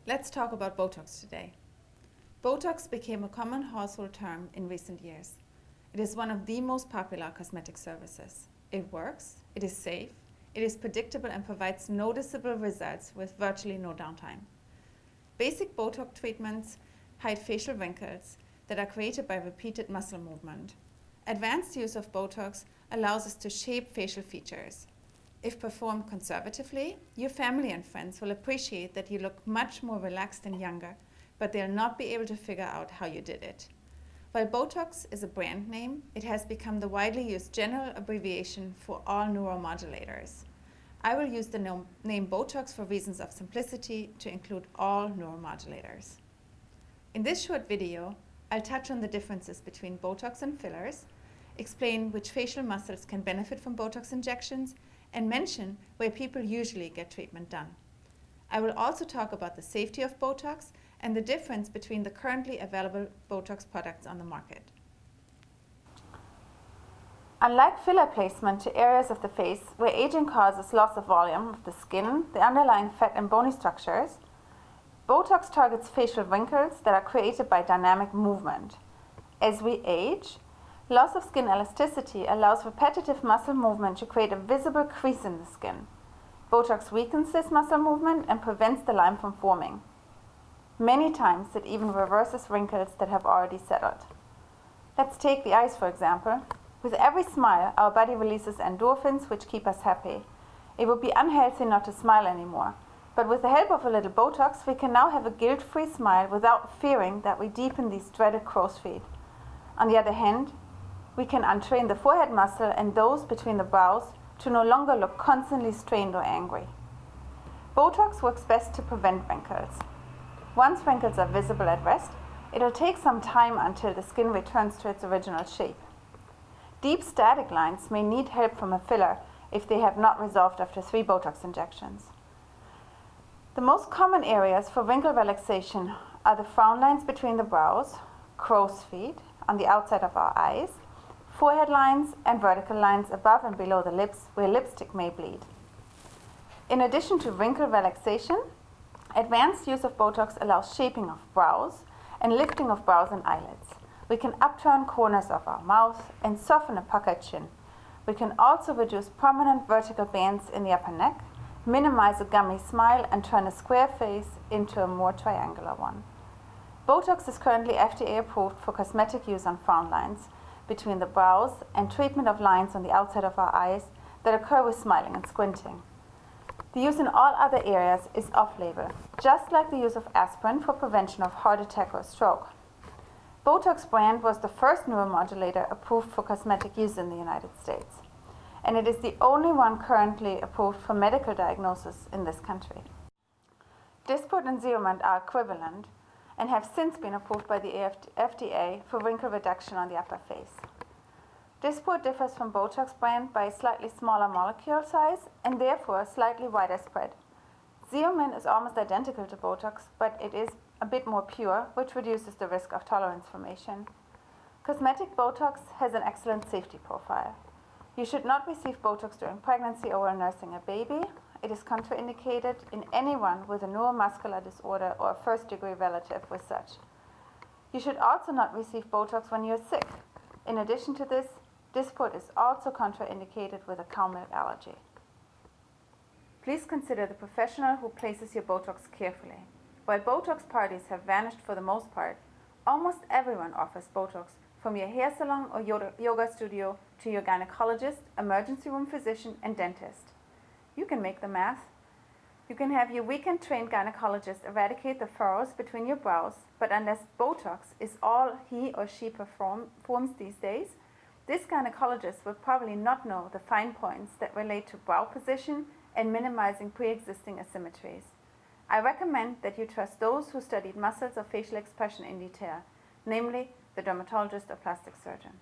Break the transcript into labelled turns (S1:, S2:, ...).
S1: Let's talk about Botox today. Botox became a common household term in recent years. It is one of the most popular cosmetic services. It works, it is safe, it is predictable and provides noticeable results with virtually no downtime. Basic Botox treatments hide facial wrinkles that are created by repeated muscle movement. Advanced use of Botox allows us to shape facial features. If performed conservatively, your family and friends will appreciate that you look much more relaxed and younger, but they'll not be able to figure out how you did it. While Botox is a brand name, it has become the widely used general abbreviation for all neuromodulators. I will use the name Botox for reasons of simplicity to include all neuromodulators. In this short video, I'll touch on the differences between Botox and fillers, explain which facial muscles can benefit from Botox injections, and mention where people usually get treatment done. I will also talk about the safety of Botox and the difference between the currently available Botox products on the market. Unlike filler placement to areas of the face where aging causes loss of volume of the skin, the underlying fat and bony structures, Botox targets facial wrinkles that are created by dynamic movement. As we age, loss of skin elasticity allows repetitive muscle movement to create a visible crease in the skin. Botox weakens this muscle movement and prevents the line from forming. Many times it even reverses wrinkles that have already settled. Let's take the eyes for example. With every smile, our body releases endorphins which keep us happy. It would be unhealthy not to smile anymore. But with the help of a little Botox, we can now have a guilt-free smile without fearing that we deepen these dreaded crow's feet. On the other hand, we can untrain the forehead muscle and those between the brows to no longer look constantly strained or angry. Botox works best to prevent wrinkles. Once wrinkles are visible at rest, it'll take some time until the skin returns to its original shape. Deep static lines may need help from a filler if they have not resolved after 3 Botox injections. The most common areas for wrinkle relaxation are the frown lines between the brows, crow's feet on the outside of our eyes, forehead lines and vertical lines above and below the lips where lipstick may bleed. In addition to wrinkle relaxation, advanced use of Botox allows shaping of brows and lifting of brows and eyelids. We can upturn corners of our mouth and soften a puckered chin. We can also reduce prominent vertical bands in the upper neck, minimize a gummy smile and turn a square face into a more triangular one. Botox is currently FDA approved for cosmetic use on frown lines between the brows and treatment of lines on the outside of our eyes that occur with smiling and squinting. The use in all other areas is off-label, just like the use of aspirin for prevention of heart attack or stroke. Botox brand was the first neuromodulator approved for cosmetic use in the United States, and it is the only one currently approved for medical diagnosis in this country. Dysport and Xeomin are equivalent and have since been approved by the FDA for wrinkle reduction on the upper face. Dysport differs from Botox brand by a slightly smaller molecule size and therefore a slightly wider spread. Xeomin is almost identical to Botox, but it is a bit more pure, which reduces the risk of tolerance formation. Cosmetic Botox has an excellent safety profile. You should not receive Botox during pregnancy or while nursing a baby. It is contraindicated in anyone with a neuromuscular disorder or a first-degree relative with such. You should also not receive Botox when you're sick. In addition to this, Dysport is also contraindicated with a cow milk allergy. Please consider the professional who places your Botox carefully. While Botox parties have vanished for the most part, almost everyone offers Botox, from your hair salon or yoga studio to your gynecologist, emergency room physician, and dentist. You can make the math. You can have your weekend-trained gynecologist eradicate the furrows between your brows, but unless Botox is all he or she performs these days, this gynecologist will probably not know the fine points that relate to brow position and minimizing pre-existing asymmetries. I recommend that you trust those who studied muscles or facial expression in detail, namely the dermatologist or plastic surgeon.